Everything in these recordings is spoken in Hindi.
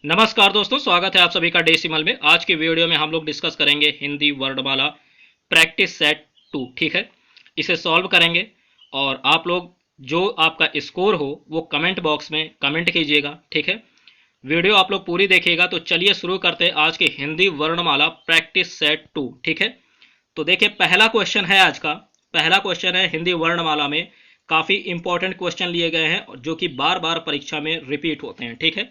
नमस्कार दोस्तों, स्वागत है आप सभी का डेसिमल में। आज के वीडियो में हम लोग डिस्कस करेंगे हिंदी वर्णमाला प्रैक्टिस सेट 2। ठीक है, इसे सॉल्व करेंगे और आप लोग जो आपका स्कोर हो वो कमेंट बॉक्स में कमेंट कीजिएगा। ठीक है, वीडियो आप लोग पूरी देखिएगा। तो चलिए शुरू करते हैं आज के हिंदी वर्णमाला प्रैक्टिस सेट 2। ठीक है, तो देखिए पहला क्वेश्चन है आज का। पहला क्वेश्चन है हिंदी वर्णमाला में काफ़ी इंपॉर्टेंट क्वेश्चन लिए गए हैं जो कि बार बार परीक्षा में रिपीट होते हैं। ठीक है,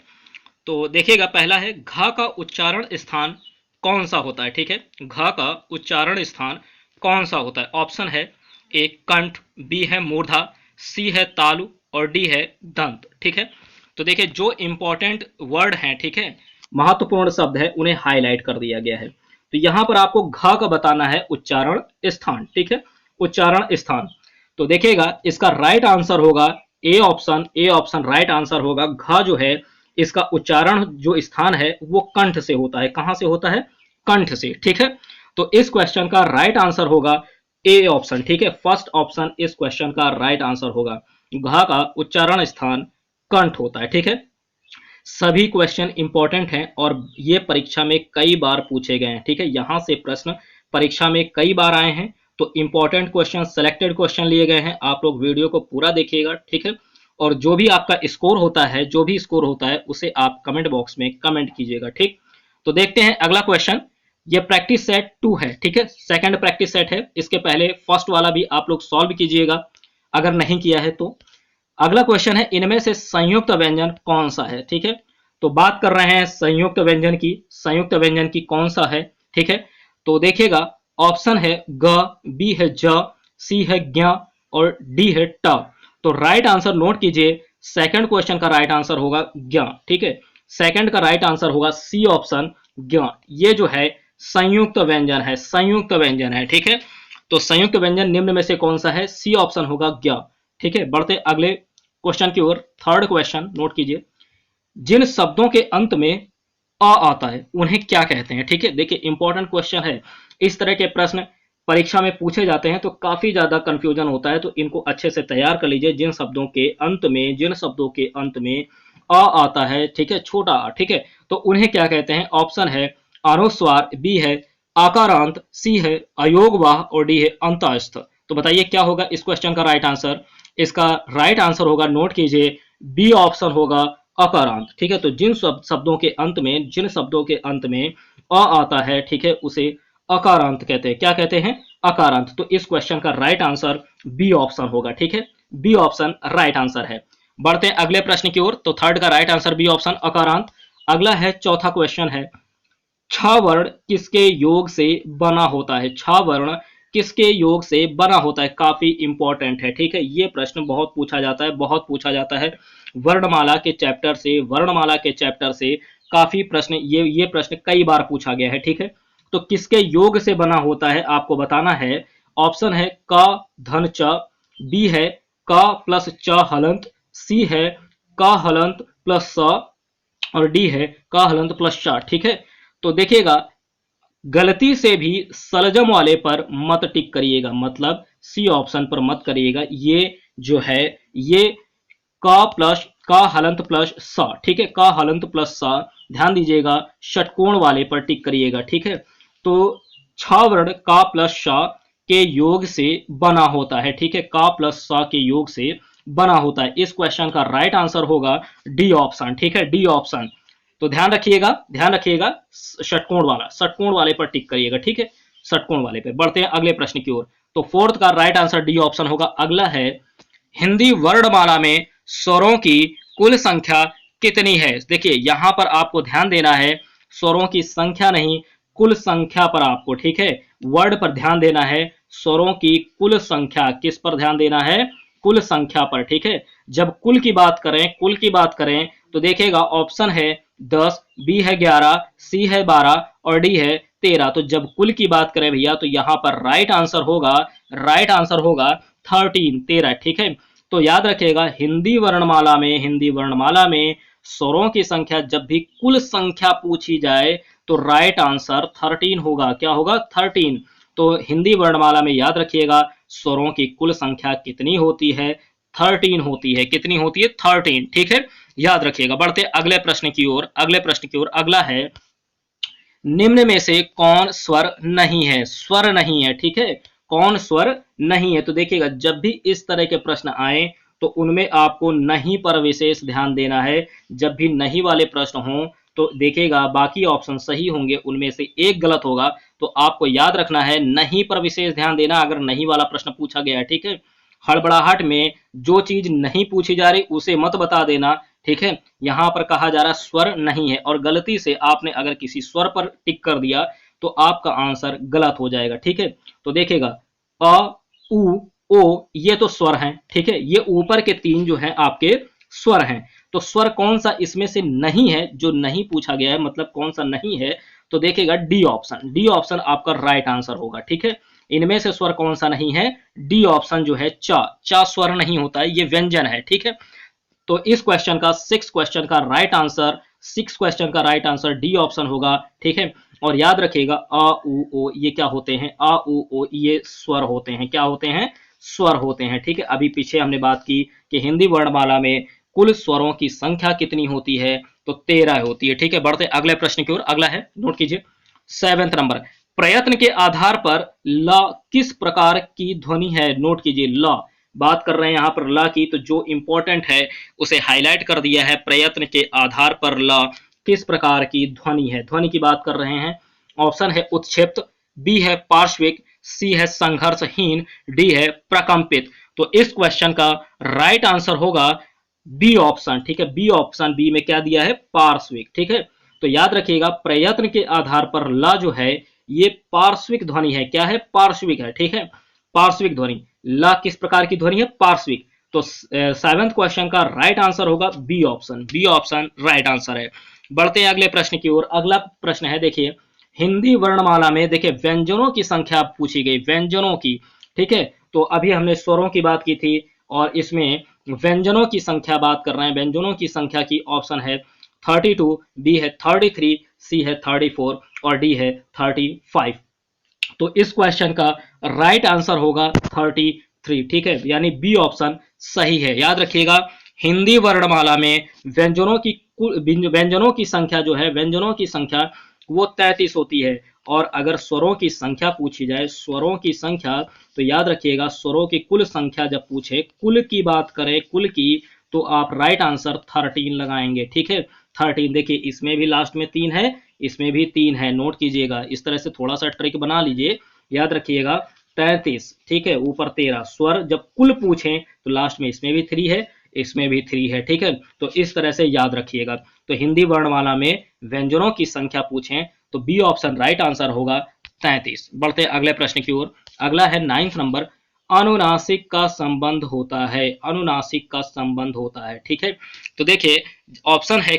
तो देखिएगा, पहला है घ का उच्चारण स्थान कौन सा होता है। ठीक है, घ का उच्चारण स्थान कौन सा होता है। ऑप्शन है ए कंठ, बी है मूर्धा, सी है तालु और डी है दंत। ठीक है, तो देखिए जो इंपॉर्टेंट वर्ड हैं, ठीक है, महत्वपूर्ण शब्द है, उन्हें हाईलाइट कर दिया गया है। तो यहां पर आपको घ का बताना है उच्चारण स्थान। ठीक है, उच्चारण स्थान। तो देखिएगा इसका राइट आंसर होगा A option. A option right answer होगा। घ जो है इसका उच्चारण जो स्थान है वो कंठ से होता है। कहां से होता है? कंठ से। ठीक है, तो इस क्वेश्चन का राइट आंसर होगा ए ऑप्शन। ठीक है, फर्स्ट ऑप्शन इस क्वेश्चन का राइट आंसर होगा। घ का उच्चारण स्थान कंठ होता है। ठीक है, सभी क्वेश्चन इंपॉर्टेंट हैं और ये परीक्षा में कई बार पूछे गए हैं। ठीक है, यहां से प्रश्न परीक्षा में कई बार आए हैं। तो इंपॉर्टेंट क्वेश्चन, सेलेक्टेड क्वेश्चन लिए गए हैं। आप लोग वीडियो को पूरा देखिएगा। ठीक है, और जो भी आपका स्कोर होता है, जो भी स्कोर होता है उसे आप कमेंट बॉक्स में कमेंट कीजिएगा। ठीक, तो देखते हैं अगला क्वेश्चन। ये प्रैक्टिस सेट 2 है। ठीक है, सेकंड प्रैक्टिस सेट है। इसके पहले फर्स्ट वाला भी आप लोग सॉल्व कीजिएगा अगर नहीं किया है तो। अगला क्वेश्चन है इनमें से संयुक्त व्यंजन कौन सा है। ठीक है, तो बात कर रहे हैं संयुक्त व्यंजन की। संयुक्त व्यंजन की कौन सा है? ठीक है, तो देखिएगा ऑप्शन है ग, बी है ज, सी है ज्ञ और डी है ट। तो राइट आंसर नोट कीजिए। सेकंड क्वेश्चन का राइट आंसर होगा ज्ञ। ठीक है, सेकंड का राइट आंसर होगा सी ऑप्शन ज्ञ। ये जो है संयुक्त व्यंजन है। संयुक्त व्यंजन है। ठीक है, तो संयुक्त व्यंजन निम्न में से कौन सा है? सी ऑप्शन होगा ज्ञ। ठीक है, बढ़ते अगले क्वेश्चन की ओर। थर्ड क्वेश्चन नोट कीजिए। जिन शब्दों के अंत में अ आता है उन्हें क्या कहते हैं? ठीक है, देखिए इंपॉर्टेंट क्वेश्चन है। इस तरह के प्रश्न परीक्षा में पूछे जाते हैं तो काफी ज्यादा कंफ्यूजन होता है, तो इनको अच्छे से तैयार कर लीजिए। जिन शब्दों के अंत में, जिन शब्दों के अंत में अ आता है, ठीक है, छोटा आ, ठीक है, तो उन्हें क्या कहते हैं? ऑप्शन है अनुस्वार, बी है आकारांत, सी है अयोगवाह और डी है अंतःस्थ। तो बताइए क्या होगा इस क्वेश्चन का राइट आंसर? इसका राइट आंसर होगा, नोट कीजिए, बी ऑप्शन होगा अकारांत। ठीक है, तो जिन शब्दों के अंत में, जिन शब्दों के अंत में अ आता है, ठीक है, उसे अकारांत कहते हैं। क्या कहते हैं? अकारांत। तो इस क्वेश्चन का राइट आंसर बी ऑप्शन होगा। ठीक है, बी ऑप्शन राइट आंसर है। बढ़ते हैं अगले प्रश्न की ओर। तो थर्ड का राइट आंसर बी ऑप्शन अकारांत। अगला है चौथा क्वेश्चन है, छ वर्ण किसके योग से बना होता है? छ वर्ण किसके योग से बना होता है? काफी इंपॉर्टेंट है। ठीक है, ये प्रश्न बहुत पूछा जाता है, बहुत पूछा जाता है वर्णमाला के चैप्टर से। वर्णमाला के चैप्टर से काफी प्रश्न, ये प्रश्न कई बार पूछा गया है। ठीक है, तो किसके योग से बना होता है आपको बताना है। ऑप्शन है क धन च, बी है क प्लस च हलंत, सी है क हलंत प्लस स और डी है क हलंत प्लस च। ठीक है, तो देखिएगा गलती से भी सलजम वाले पर मत टिक करिएगा, मतलब सी ऑप्शन पर मत करिएगा। ये जो है ये का प्लस का हलंत प्लस सा। ठीक है, का हलंत प्लस सा, ध्यान दीजिएगा षटकोण वाले पर टिक करिएगा। ठीक है, तो छ वर्ण का प्लस सा के योग से बना होता है। ठीक है, का प्लस सा के योग से बना होता है। इस क्वेश्चन का राइट आंसर होगा डी ऑप्शन। ठीक है, डी ऑप्शन। तो ध्यान रखिएगा, ध्यान रखिएगा, षटकोण वाला, षटकोण वाले पर टिक करिएगा। ठीक है, षटकोण वाले पे। बढ़ते हैं अगले प्रश्न की ओर। तो फोर्थ का राइट आंसर डी ऑप्शन होगा। अगला है हिंदी वर्णमाला में स्वरों की कुल संख्या कितनी है? देखिए यहां पर आपको ध्यान देना है, स्वरों की संख्या नहीं, कुल संख्या पर आपको, ठीक है, वर्ड पर ध्यान देना है। स्वरों की कुल संख्या, किस पर ध्यान देना है? कुल संख्या पर। ठीक है, जब कुल की बात करें, कुल की बात करें तो देखिएगा ऑप्शन है 10, बी है 11, सी है 12 और डी है 13। तो जब कुल की बात करें भैया तो यहां पर राइट आंसर होगा, राइट आंसर होगा 13, 13। ठीक है, तो याद रखिएगा हिंदी वर्णमाला में, हिंदी वर्णमाला में स्वरों की संख्या जब भी कुल संख्या पूछी जाए तो राइट आंसर 13 होगा। क्या होगा? 13। तो हिंदी वर्णमाला में याद रखिएगा स्वरों की कुल संख्या कितनी होती है? 13 होती है। कितनी होती है? 13, ठीक है, याद रखिएगा। बढ़ते अगले प्रश्न की ओर। अगला है, निम्न में से कौन स्वर नहीं है? स्वर नहीं है, ठीक है, कौन स्वर नहीं है? तो देखिएगा, जब भी इस तरह के प्रश्न आए तो उनमें आपको नहीं पर विशेष ध्यान देना है। जब भी नहीं वाले प्रश्न हों तो देखिएगा बाकी ऑप्शन सही होंगे, उनमें से एक गलत होगा, तो आपको याद रखना है नहीं पर विशेष ध्यान देना अगर नहीं वाला प्रश्न पूछा गया है, ठीक है। हड़बड़ाहट में जो चीज नहीं पूछी जा रही उसे मत बता देना, ठीक है। यहां पर कहा जा रहा स्वर नहीं है और गलती से आपने अगर किसी स्वर पर टिक कर दिया तो आपका आंसर गलत हो जाएगा, ठीक है। तो देखिएगा, अ, उ, ओ, ये तो स्वर हैं, ठीक है, ये ऊपर के तीन जो हैं आपके स्वर हैं। तो स्वर कौन सा इसमें से नहीं है जो नहीं पूछा गया है, मतलब कौन सा नहीं है? तो देखिएगा डी ऑप्शन, डी ऑप्शन आपका राइट आंसर होगा, ठीक है। इनमें से स्वर कौन सा नहीं है? डी ऑप्शन जो है चा, चा स्वर नहीं होता है, ये व्यंजन है, ठीक है। तो इस क्वेश्चन का सिक्स क्वेश्चन का राइट आंसर डी ऑप्शन होगा, ठीक है। और याद रखिएगा अ उ ओ ये क्या होते हैं? अ उ ओ ये स्वर होते हैं। क्या होते हैं? स्वर होते हैं, ठीक है। अभी पीछे हमने बात की कि हिंदी वर्णमाला में कुल स्वरों की संख्या कितनी होती है? तो 13 होती है, ठीक है। बढ़ते अगले प्रश्न की ओर। अगला है, नोट कीजिए, 7वां नंबर, प्रयत्न के आधार पर ल किस प्रकार की ध्वनि है? नोट कीजिए, ल बात कर रहे हैं यहां पर ल की, तो जो इंपॉर्टेंट है उसे हाईलाइट कर दिया है। प्रयत्न के आधार पर ल किस प्रकार की ध्वनि है? ध्वनि की बात कर रहे हैं। ऑप्शन है उत्क्षिप्त, बी है पार्श्विक, सी है संघर्षहीन, डी है प्रकंपित। तो इस क्वेश्चन का राइट आंसर होगा बी ऑप्शन, ठीक है। बी ऑप्शन, बी में क्या दिया है? पार्श्विक, ठीक है। तो याद रखिएगा प्रयत्न के आधार पर ला जो है ये पार्श्विक ध्वनि है। क्या है? पार्श्विक है, ठीक है, पार्श्विक ध्वनि। ला किस प्रकार की ध्वनि है? पार्श्विक। तो 7वें क्वेश्चन का राइट आंसर होगा B option, B option right answer है। बढ़ते हैं अगले प्रश्न की ओर। अगला प्रश्न है, देखिए, हिंदी वर्णमाला में देखिए व्यंजनों की संख्या पूछी गई, व्यंजनों की, ठीक है। तो अभी हमने स्वरों की बात की थी और इसमें व्यंजनों की संख्या बात कर रहे हैं। व्यंजनों की संख्या की ऑप्शन है 32, बी है 33, सी है 34 और डी है 35। तो इस क्वेश्चन का राइट आंसर होगा 33, ठीक है, यानी बी ऑप्शन सही है। याद रखिएगा हिंदी वर्णमाला में व्यंजनों की संख्या जो है, व्यंजनों की संख्या वो 33 होती है। और अगर स्वरों की संख्या पूछी जाए, स्वरों की संख्या, तो याद रखिएगा स्वरों की कुल संख्या जब पूछे, कुल की बात करें, कुल की, तो आप राइट आंसर 13 लगाएंगे, ठीक है। 13, देखिए इसमें भी लास्ट में 3 है, इसमें भी 3 है, नोट कीजिएगा। इस तरह से थोड़ा सा ट्रिक बना लीजिए, याद रखिएगा 33, ठीक है, ऊपर 13। स्वर जब कुल पूछें तो लास्ट में इसमें भी 3 है, इसमें भी 3 है, ठीक है। तो इस तरह से याद रखिएगा। तो हिंदी वर्णमाला में व्यंजनों की संख्या पूछें तो बी ऑप्शन राइट आंसर होगा 33। बढ़ते अगले प्रश्न की ओर। अगला है 9वां नंबर, अनुनासिक का संबंध होता है, अनुनासिक का संबंध होता है, ठीक है। तो देखिए ऑप्शन है,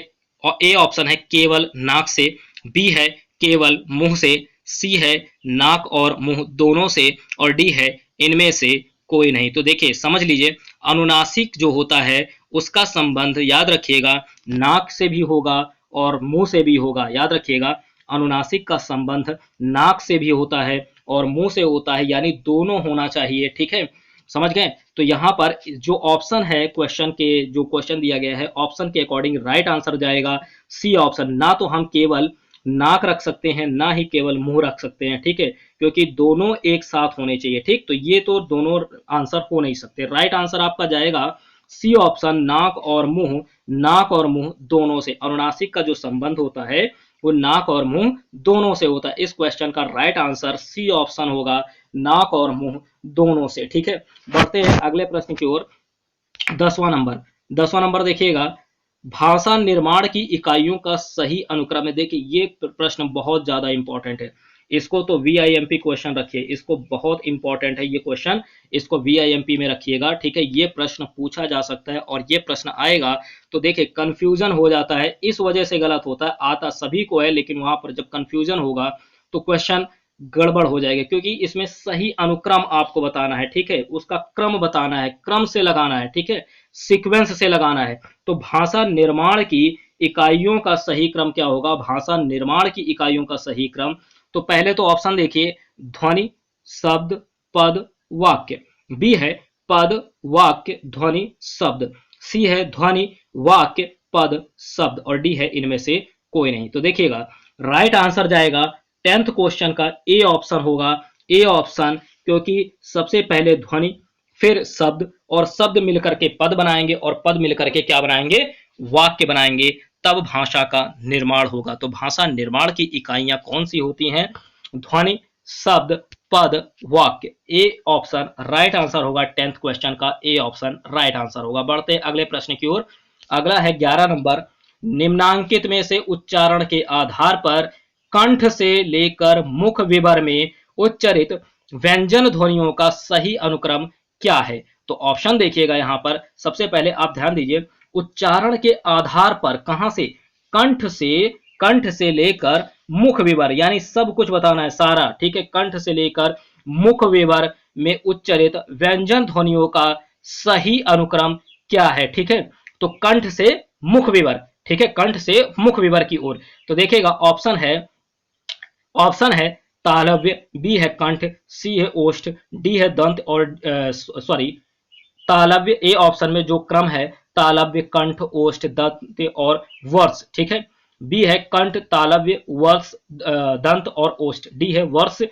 ए ऑप्शन है केवल नाक से, बी है केवल मुंह से, सी है नाक और मुंह दोनों से और डी है इनमें से कोई नहीं। तो देखिए समझ लीजिए अनुनासिक जो होता है उसका संबंध याद रखिएगा नाक से भी होगा और मुंह से भी होगा। याद रखिएगा अनुनासिक का संबंध नाक से भी होता है और मुंह से होता है, यानी दोनों होना चाहिए, ठीक है, समझ गए। तो यहाँ पर जो ऑप्शन है क्वेश्चन के, जो क्वेश्चन दिया गया है ऑप्शन के अकॉर्डिंग राइट आंसर जाएगा सी ऑप्शन। ना तो हम केवल नाक रख सकते हैं, ना ही केवल मुंह रख सकते हैं, ठीक है, क्योंकि दोनों एक साथ होने चाहिए, ठीक। तो ये तो दोनों आंसर हो नहीं सकते। राइट आंसर आपका जाएगा सी ऑप्शन, नाक और मुंह, नाक और मुंह दोनों से। अनुनासिक का जो संबंध होता है वो नाक और मुंह दोनों से होता है। इस क्वेश्चन का राइट आंसर सी ऑप्शन होगा, नाक और मुंह दोनों से, ठीक है। बढ़ते हैं अगले प्रश्न की ओर। 10वां नंबर देखिएगा, भाषा निर्माण की इकाइयों का सही अनुक्रम है। देखिए ये प्रश्न बहुत ज्यादा इंपॉर्टेंट है, इसको तो VIMP क्वेश्चन रखिए, इसको बहुत इंपॉर्टेंट है ये क्वेश्चन, इसको VIMP में रखिएगा, ठीक है। ये प्रश्न पूछा जा सकता है और ये प्रश्न आएगा तो देखिए कंफ्यूजन हो जाता है, इस वजह से गलत होता है। आता सभी को है लेकिन वहां पर जब कंफ्यूजन होगा तो क्वेश्चन गड़बड़ हो जाएगा, क्योंकि इसमें सही अनुक्रम आपको बताना है, ठीक है, उसका क्रम बताना है, क्रम से लगाना है, ठीक है, सीक्वेंस से लगाना है। तो भाषा निर्माण की इकाइयों का सही क्रम क्या होगा? भाषा निर्माण की इकाइयों का सही क्रम, तो पहले तो ऑप्शन देखिए, ध्वनि, शब्द, पद, वाक्य। बी है पद, वाक्य ध्वनि शब्द, सी है ध्वनि वाक्य पद शब्द और डी है इनमें से कोई नहीं। तो देखिएगा राइट आंसर जाएगा 10th क्वेश्चन का ए ऑप्शन होगा, ए ऑप्शन, क्योंकि सबसे पहले ध्वनि फिर शब्द और शब्द मिलकर के पद बनाएंगे और पद मिलकर के क्या बनाएंगे, वाक्य बनाएंगे, तब भाषा का निर्माण होगा। तो भाषा निर्माण की इकाइयां कौन सी होती हैं, ध्वनि शब्द पद वाक्य। ए ऑप्शन राइट आंसर होगा 10th क्वेश्चन का, ए ऑप्शन राइट आंसर होगा। बढ़ते अगले प्रश्न की ओर। अगला है 11 नंबर, निम्नांकित में से उच्चारण के आधार पर कंठ से लेकर मुख विवर में उच्चरित व्यंजन ध्वनियों का सही अनुक्रम क्या है। तो ऑप्शन देखिएगा यहां पर, सबसे पहले आप ध्यान दीजिए, उच्चारण के आधार पर, कहां से, कंठ से लेकर मुख विवर, यानी सब कुछ बताना है सारा, ठीक है, कंठ से लेकर मुख विवर में उच्चरित व्यंजन ध्वनियों का सही अनुक्रम क्या है, ठीक है। तो कंठ से मुख विवर, ठीक है, कंठ से मुख विवर की ओर। तो देखिएगा ऑप्शन है तालव्य, बी है कंठ, सी है ओष्ठ, डी है दंत और सॉरी तालव्य, ए ऑप्शन में जो क्रम है तालव्य कंठ ओष्ठ दंत और वर्ष, ठीक है। बी है कंठ तालव्य वर्ष दंत और ओष्ठ, डी है वर्ष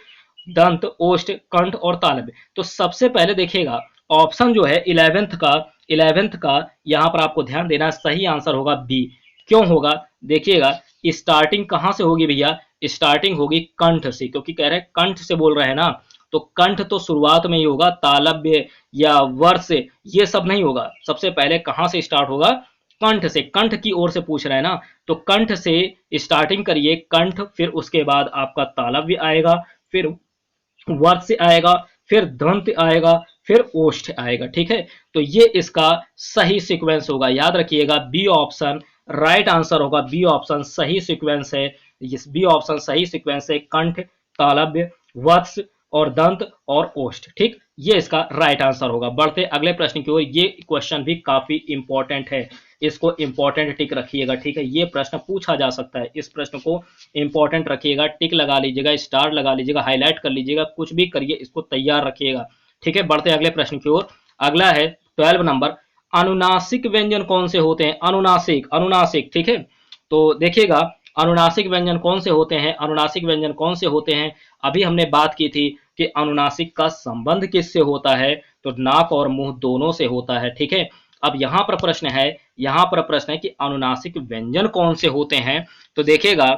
दंत ओष्ठ कंठ और तालव्य। तो सबसे पहले देखिएगा ऑप्शन जो है 11th का यहां पर आपको ध्यान देना, सही आंसर होगा बी। क्यों होगा, देखिएगा स्टार्टिंग कहां से होगी भैया, स्टार्टिंग होगी कंठ से, क्योंकि कह रहे हैं कंठ से बोल रहे हैं ना, तो कंठ तो शुरुआत में ही होगा, तालव्य या वर्ष ये सब नहीं होगा। सबसे पहले कहां से स्टार्ट होगा, कंठ से, कंठ की ओर से पूछ रहे हैं ना, तो कंठ से स्टार्टिंग करिए, कंठ, फिर उसके बाद आपका तालव्य आएगा, फिर वर्ष आएगा, फिर दंत आएगा, फिर ओष्ठ आएगा, ठीक है। तो ये इसका सही सीक्वेंस होगा, याद रखिएगा बी ऑप्शन राइट आंसर होगा, बी ऑप्शन सही सीक्वेंस है, इस बी ऑप्शन सही सीक्वेंस है, कंठ तालव्य वर्ष और दंत और ओष्ठ, ठीक, ये इसका राइट आंसर होगा। बढ़ते अगले प्रश्न की ओर, ये क्वेश्चन भी काफी इंपॉर्टेंट है, इसको इंपॉर्टेंट टिक रखिएगा, ठीक है, ये प्रश्न पूछा जा सकता है, इस प्रश्न को इंपॉर्टेंट रखिएगा, टिक लगा लीजिएगा, स्टार लगा लीजिएगा, हाईलाइट कर लीजिएगा, कुछ भी करिए, इसको तैयार रखिएगा, ठीक है। बढ़ते अगले प्रश्न की ओर। अगला है 12 नंबर, अनुनासिक व्यंजन कौन से होते हैं, अनुनासिक, ठीक है। तो देखिएगा अनुनासिक व्यंजन कौन से होते हैं, अनुनासिक व्यंजन कौन से होते हैं, अभी हमने बात की थी कि अनुनासिक का संबंध किससे होता है, तो नाक और मुंह दोनों से होता है, ठीक है। अब यहां पर प्रश्न है कि अनुनासिक व्यंजन कौन से होते हैं। तो देखिएगा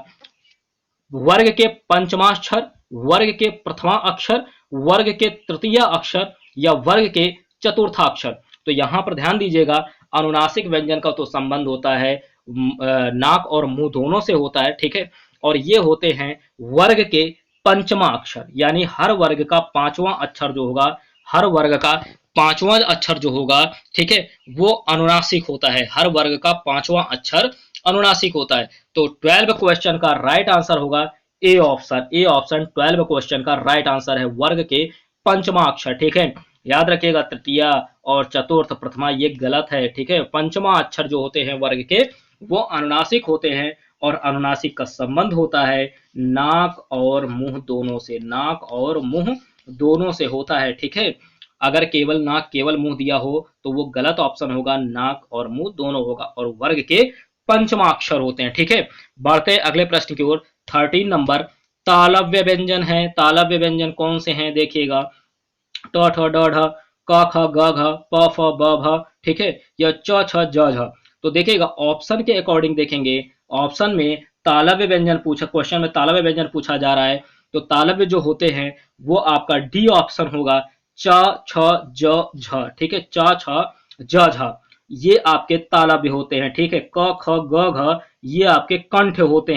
वर्ग के पंचमाक्षर, वर्ग के प्रथमा अक्षर, वर्ग के तृतीय अक्षर या वर्ग के चतुर्थाक्षर। तो यहां पर ध्यान दीजिएगा अनुनासिक व्यंजन का तो संबंध होता है नाक और मुंह दोनों से होता है, ठीक है, और ये होते हैं वर्ग के पंचमा अक्षर, यानी हर वर्ग का पांचवा अक्षर जो होगा, हर वर्ग का पांचवा अक्षर जो होगा, ठीक है, वो अनुनासिक होता है, हर वर्ग का पांचवा अक्षर अनुनासिक होता है। तो 12 क्वेश्चन का राइट आंसर होगा ए ऑप्शन 12 क्वेश्चन का राइट आंसर है वर्ग के पंचमा अक्षर, ठीक है। याद रखिएगा तृतीय और चतुर्थ प्रथमा ये गलत है, ठीक है, पंचमा अक्षर जो होते हैं वर्ग के वो अनुनासिक होते हैं और अनुनासिक का संबंध होता है नाक और मुंह दोनों से, नाक और मुंह दोनों से होता है, ठीक है। अगर केवल नाक केवल मुंह दिया हो तो वो गलत ऑप्शन होगा, नाक और मुंह दोनों होगा और वर्ग के पंचमाक्षर होते हैं, ठीक है। बढ़ते अगले प्रश्न की ओर। 13 नंबर, तालव्य व्यंजन है, तालव्य व्यंजन कौन से हैं, देखिएगा ट ठ ड ढ क ख ग घ प फ ब भ, ठीक है, या च छ ज झ। तो देखिएगा ऑप्शन के अकॉर्डिंग देखेंगे, ऑप्शन में तालव्य व्यंजन पूछा, क्वेश्चन में तालव्य व्यंजन पूछा जा रहा है, तो तालव्य जो होते हैं वो आपका डी ऑप्शन होगा, च छ ज झ, ठीक है, च छ ज झ ये आपके तालव्य होते हैं, ठीक है। क ख ग घ ये आपके कंठ होते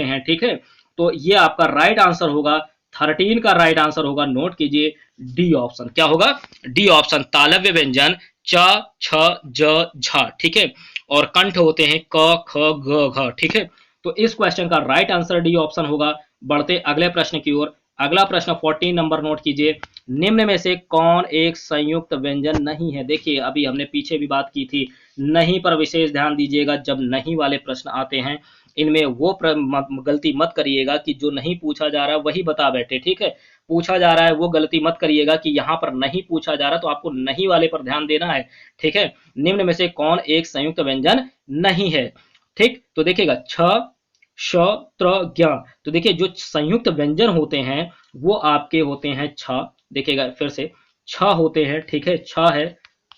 हैं, ठीक है। तो ये आपका राइट आंसर होगा, 13 का राइट आंसर होगा, नोट कीजिए डी ऑप्शन, क्या होगा, डी ऑप्शन, तालव्य व्यंजन च छ ज झ, ठीक है, और कंठ होते हैं क ख ग घ, ठीक है। तो इस क्वेश्चन का राइट आंसर डी ऑप्शन होगा। बढ़ते अगले प्रश्न की ओर। अगला प्रश्न 14 नंबर नोट कीजिए। निम्न में से कौन एक संयुक्त व्यंजन नहीं है? देखिए अभी हमने पीछे भी बात की थी, नहीं पर विशेष ध्यान दीजिएगा। जब नहीं वाले प्रश्न आते हैं इनमें वो गलती मत करिएगा कि जो नहीं पूछा जा रहा है वही बता बैठे, ठीक है। पूछा जा रहा है वो गलती मत करिएगा कि यहाँ पर नहीं पूछा जा रहा, तो आपको नहीं वाले पर ध्यान देना है, ठीक है। निम्न में से कौन एक संयुक्त व्यंजन नहीं है, ठीक। तो देखिएगा छ, श, त्र, ज्ञ। तो देखिए जो संयुक्त व्यंजन होते हैं वो आपके होते हैं छ, देखिएगा फिर से छ होते हैं, ठीक है। छ है,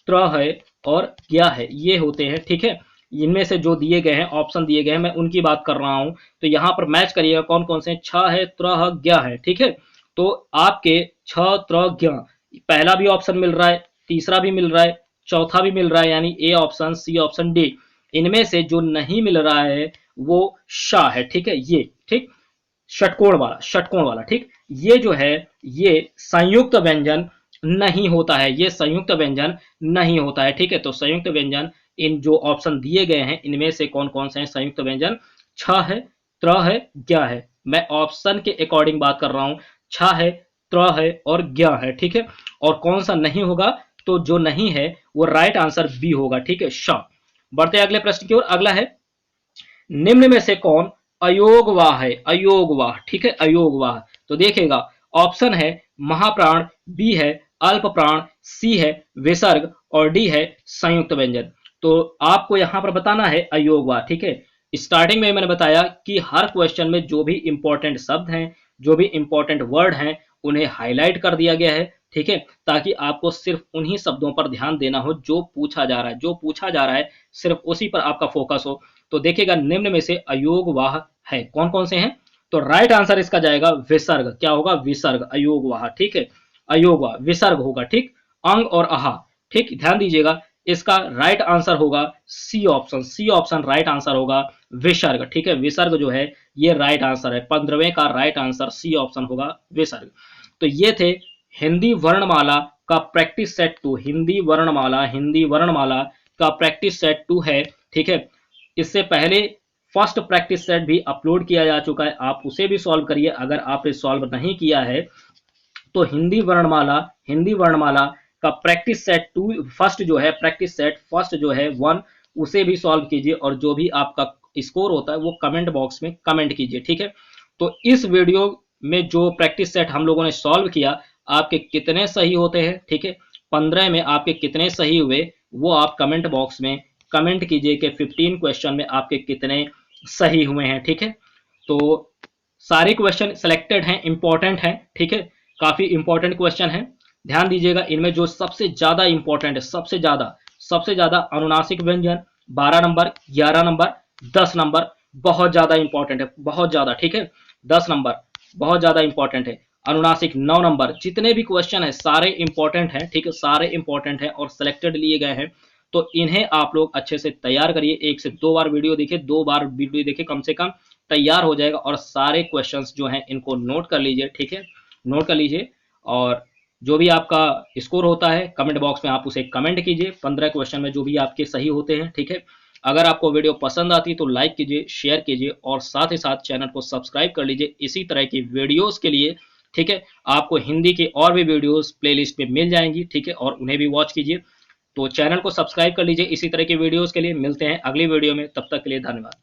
त्र है और ज्ञ है, ये होते हैं, ठीक है। इनमें से जो दिए गए हैं ऑप्शन दिए गए हैं मैं उनकी बात कर रहा हूं, तो यहां पर मैच करिएगा कौन कौन से। छ है, त्र है, ज्ञ है, ठीक है। तो आपके छ, त्र, ज्ञ पहला भी ऑप्शन मिल रहा है, तीसरा भी मिल रहा है, चौथा भी मिल रहा है, यानी A option, C option, D. इनमें से जो नहीं मिल रहा है वो शा है, ठीक है। ये ठीक षटकोण वाला, षटकोण वाला, ठीक। ये जो है ये संयुक्त व्यंजन नहीं होता है, ये संयुक्त व्यंजन नहीं होता है, ठीक है। तो संयुक्त व्यंजन इन जो ऑप्शन दिए गए हैं इनमें से कौन कौन से हैं संयुक्त व्यंजन? छ है, त्र है, ज्ञ है। मैं ऑप्शन के अकॉर्डिंग बात कर रहा हूं, छ है, त्र है और ज्ञ है, ठीक है। और कौन सा नहीं होगा? तो जो नहीं है वो राइट आंसर बी होगा, ठीक है, श। बढ़ते अगले प्रश्न की ओर। अगला है निम्न में से कौन अयोगवाह है? अयोगवाह, ठीक है, अयोगवाह। तो देखिएगा ऑप्शन है महाप्राण, बी है अल्प प्राण, सी है विसर्ग और डी है संयुक्त व्यंजन। तो आपको यहां पर बताना है अयोगवाह, ठीक है। स्टार्टिंग में मैंने बताया कि हर क्वेश्चन में जो भी इंपॉर्टेंट शब्द हैं, जो भी इंपॉर्टेंट वर्ड हैं, उन्हें हाईलाइट कर दिया गया है, ठीक है, ताकि आपको सिर्फ उन्हीं शब्दों पर ध्यान देना हो जो पूछा जा रहा है, जो पूछा जा रहा है सिर्फ उसी पर आपका फोकस हो। तो देखिएगा निम्न में से अयोगवाह है, कौन कौन से हैं? तो राइट आंसर इसका जाएगा विसर्ग। क्या होगा? विसर्ग, अयोगवाह, ठीक है, अयोगवाह विसर्ग होगा, ठीक। अंग और आहा, ठीक, ध्यान दीजिएगा इसका राइट आंसर होगा C option, C option right answer होगा विसर्ग, ठीक है। विसर्ग जो है ये राइट आंसर है, 15वें का राइट आंसर सी ऑप्शन होगा विसर्ग। तो ये थे हिंदी वर्णमाला का प्रैक्टिस सेट 2, हिंदी वर्णमाला, हिंदी वर्णमाला का प्रैक्टिस सेट 2 है, ठीक है। इससे पहले फर्स्ट प्रैक्टिस सेट भी अपलोड किया जा चुका है, आप उसे भी सॉल्व करिए अगर आपने सॉल्व नहीं किया है। तो हिंदी वर्णमाला, हिंदी वर्णमाला का प्रैक्टिस सेट 2 फर्स्ट जो है, प्रैक्टिस सेट फर्स्ट जो है 1, उसे भी सॉल्व कीजिए और जो भी आपका स्कोर होता है वो कमेंट बॉक्स में कमेंट कीजिए, ठीक है। तो इस वीडियो में जो प्रैक्टिस सेट हम लोगों ने सॉल्व किया, आपके कितने सही होते हैं, ठीक है, 15 में आपके कितने सही हुए वो आप कमेंट बॉक्स में कमेंट कीजिए कि 15 क्वेश्चन में आपके कितने सही हुए हैं, ठीक है। तो सारे क्वेश्चन सिलेक्टेड हैं, इंपॉर्टेंट हैं, ठीक है, काफी इंपॉर्टेंट क्वेश्चन है। ध्यान दीजिएगा इनमें जो सबसे ज्यादा इंपॉर्टेंट है, सबसे ज्यादा अनुनासिक व्यंजन 12 नंबर, 11 नंबर, 10 नंबर बहुत ज्यादा इंपॉर्टेंट है, बहुत ज्यादा, ठीक है। 10 नंबर बहुत ज्यादा इंपॉर्टेंट है, अनुनासिक 9 नंबर। जितने भी क्वेश्चन है सारे इंपॉर्टेंट हैं, ठीक है, सारे इंपॉर्टेंट हैं और सिलेक्टेड लिए गए हैं। तो इन्हें आप लोग अच्छे से तैयार करिए, 1 से 2 बार वीडियो देखिए, 2 बार वीडियो देखिए, कम से कम तैयार हो जाएगा। और सारे क्वेश्चंस जो हैं इनको नोट कर लीजिए, ठीक है, नोट कर लीजिए। और जो भी आपका स्कोर होता है कमेंट बॉक्स में आप उसे कमेंट कीजिए, 15 क्वेश्चन में जो भी आपके सही होते हैं, ठीक है। अगर आपको वीडियो पसंद आती है तो लाइक कीजिए, शेयर कीजिए और साथ ही साथ चैनल को सब्सक्राइब कर लीजिए इसी तरह की वीडियोस के लिए, ठीक है। आपको हिंदी के और भी वीडियोस प्लेलिस्ट में मिल जाएंगी, ठीक है, और उन्हें भी वॉच कीजिए। तो चैनल को सब्सक्राइब कर लीजिए इसी तरह की वीडियोस के लिए। मिलते हैं अगली वीडियो में, तब तक के लिए धन्यवाद।